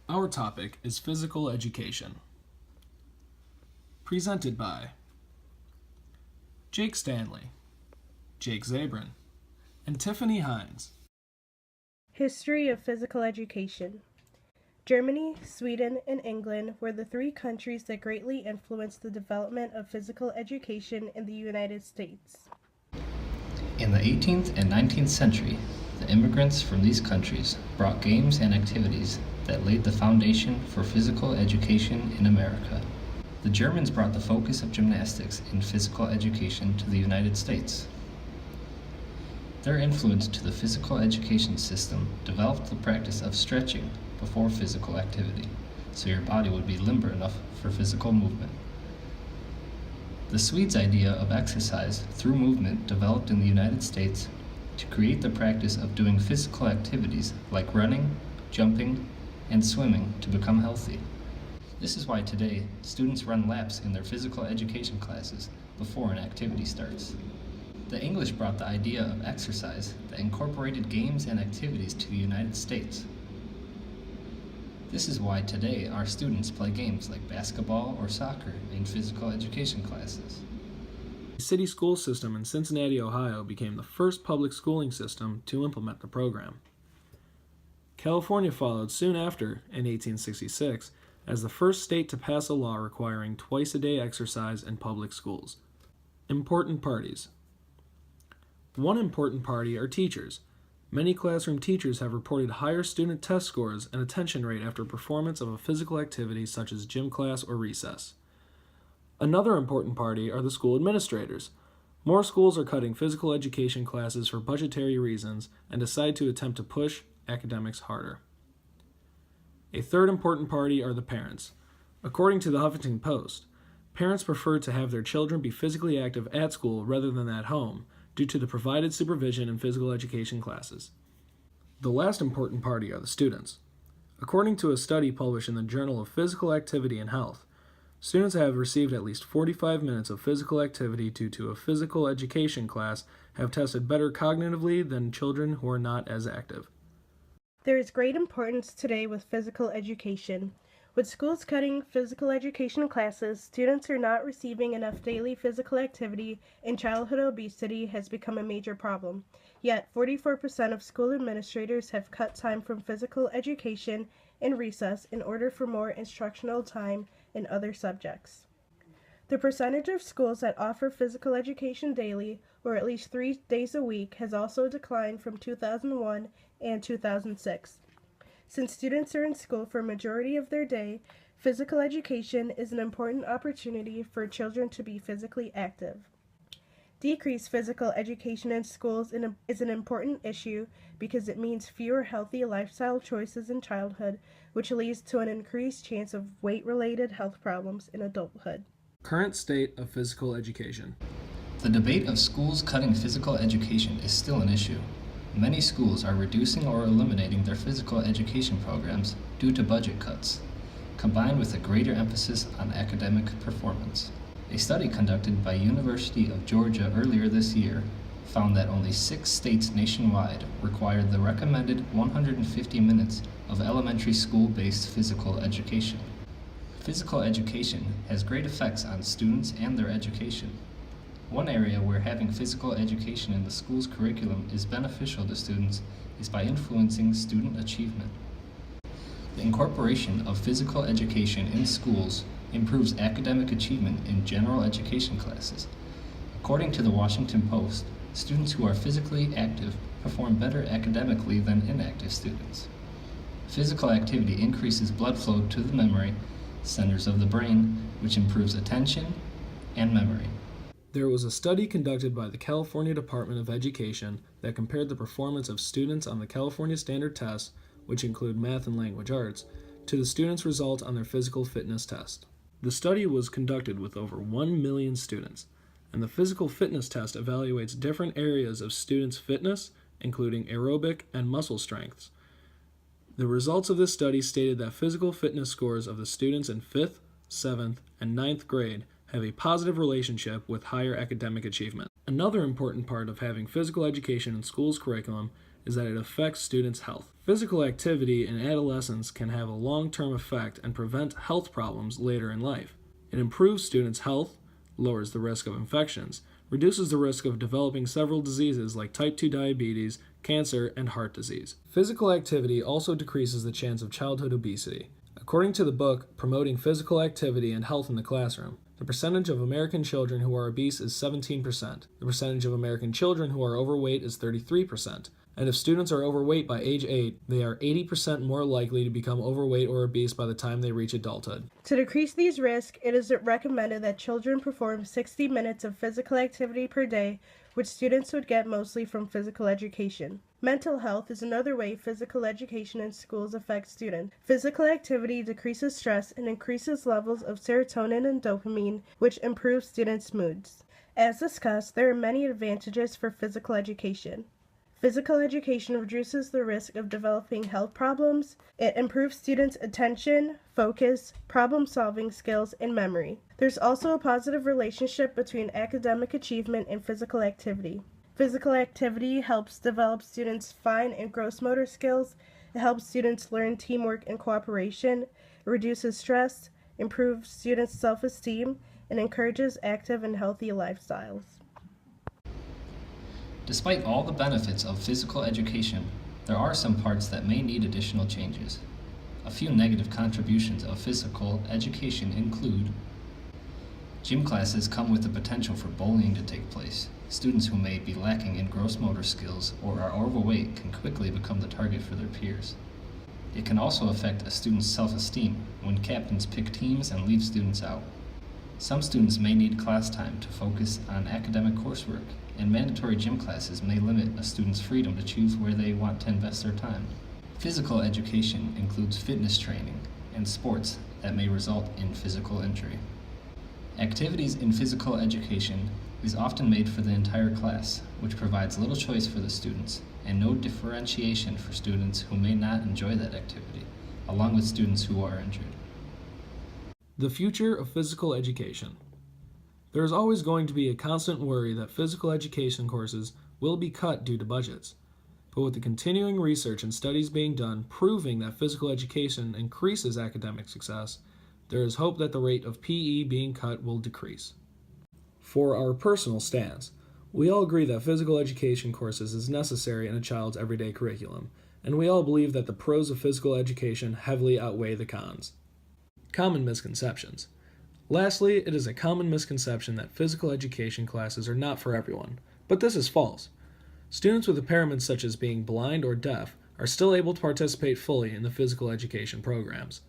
Our topic is physical education. Presented by Jake Stanley, Jake Zabrin, and Tiffany Hines. History of physical education. Germany, Sweden, and England were the three countries that greatly influenced the development of physical education in the United States. In the 18th and 19th century, the immigrants from these countries brought games and activities that laid the foundation for physical education in America. The Germans brought the focus of gymnastics in physical education to the United States. Their influence to the physical education system developed the practice of stretching before physical activity, so your body would be limber enough for physical movement. The Swedes' idea of exercise through movement developed in the United States to create the practice of doing physical activities like running, jumping, and swimming to become healthy. This is why today students run laps in their physical education classes before an activity starts. The English brought the idea of exercise that incorporated games and activities to the United States. This is why today our students play games like basketball or soccer in physical education classes. The city school system in Cincinnati, Ohio became the first public schooling system to implement the program. California followed soon after, in 1866, as the first state to pass a law requiring twice-a-day exercise in public schools. Important parties. One important party are teachers. Many classroom teachers have reported higher student test scores and attention rate after performance of a physical activity such as gym class or recess. Another important party are the school administrators. More schools are cutting physical education classes for budgetary reasons and decide to attempt to push academics harder. A third important party are the parents. According to the Huffington Post, parents prefer to have their children be physically active at school rather than at home due to the provided supervision in physical education classes. The last important party are the students. According to a study published in the Journal of Physical Activity and Health, students have received at least 45 minutes of physical activity due to a physical education class have tested better cognitively than children who are not as active. There is great importance today with physical education. With schools cutting physical education classes, students are not receiving enough daily physical activity, and childhood obesity has become a major problem. Yet, 44% of school administrators have cut time from physical education and recess in order for more instructional time in other subjects. The percentage of schools that offer physical education daily, or at least 3 days a week, has also declined from 2001 and 2006. Since students are in school for a majority of their day, physical education is an important opportunity for children to be physically active. Decreased physical education in schools is an important issue because it means fewer healthy lifestyle choices in childhood, which leads to an increased chance of weight-related health problems in adulthood. Current state of physical education. The debate of schools cutting physical education is still an issue. Many schools are reducing or eliminating their physical education programs due to budget cuts, combined with a greater emphasis on academic performance. A study conducted by University of Georgia earlier this year found that only 6 states nationwide required the recommended 150 minutes of elementary school-based physical education. Physical education has great effects on students and their education. One area where having physical education in the school's curriculum is beneficial to students is by influencing student achievement. The incorporation of physical education in schools improves academic achievement in general education classes. According to the Washington Post, students who are physically active perform better academically than inactive students. Physical activity increases blood flow to the memory centers of the brain, which improves attention and memory. There was a study conducted by the California Department of Education that compared the performance of students on the California Standard Tests, which include math and language arts, to the students' results on their physical fitness test. The study was conducted with over 1 million students, and the physical fitness test evaluates different areas of students' fitness, including aerobic and muscle strengths. The results of this study stated that physical fitness scores of the students in 5th, 7th, and 9th grade have a positive relationship with higher academic achievement. Another important part of having physical education in school's curriculum is that it affects students' health. Physical activity in adolescence can have a long-term effect and prevent health problems later in life. It improves students' health, lowers the risk of infections, reduces the risk of developing several diseases like type 2 diabetes, cancer, and heart disease. Physical activity also decreases the chance of childhood obesity. According to the book Promoting Physical Activity and Health in the Classroom, the percentage of American children who are obese is 17%. The percentage of American children who are overweight is 33%. And if students are overweight by age 8, they are 80% more likely to become overweight or obese by the time they reach adulthood. To decrease these risks, it is recommended that children perform 60 minutes of physical activity per day, which students would get mostly from physical education. Mental health is another way physical education in schools affects students. Physical activity decreases stress and increases levels of serotonin and dopamine, which improves students' moods. As discussed, there are many advantages for physical education. Physical education reduces the risk of developing health problems. It improves students' attention, focus, problem-solving skills, and memory. There's also a positive relationship between academic achievement and physical activity. Physical activity helps develop students' fine and gross motor skills. It helps students learn teamwork and cooperation. It reduces stress, improves students' self-esteem, and encourages active and healthy lifestyles. Despite all the benefits of physical education, there are some parts that may need additional changes. A few negative contributions of physical education include: gym classes come with the potential for bullying to take place. Students who may be lacking in gross motor skills or are overweight can quickly become the target for their peers. It can also affect a student's self-esteem when captains pick teams and leave students out. Some students may need class time to focus on academic coursework, and mandatory gym classes may limit a student's freedom to choose where they want to invest their time. Physical education includes fitness training and sports that may result in physical injury. Activities in physical education is often made for the entire class, which provides little choice for the students and no differentiation for students who may not enjoy that activity, along with students who are injured. The future of physical education. There is always going to be a constant worry that physical education courses will be cut due to budgets. But with the continuing research and studies being done proving that physical education increases academic success, there is hope that the rate of PE being cut will decrease. For our personal stance, we all agree that physical education courses is necessary in a child's everyday curriculum, and we all believe that the pros of physical education heavily outweigh the cons. Common misconceptions. Lastly, it is a common misconception that physical education classes are not for everyone, but this is false. Students with impairments such as being blind or deaf are still able to participate fully in the physical education programs.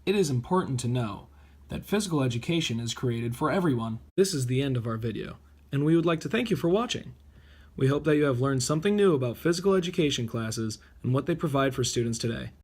It is important to know that physical education is created for everyone. This is the end of our video, and we would like to thank you for watching. We hope that you have learned something new about physical education classes and what they provide for students today.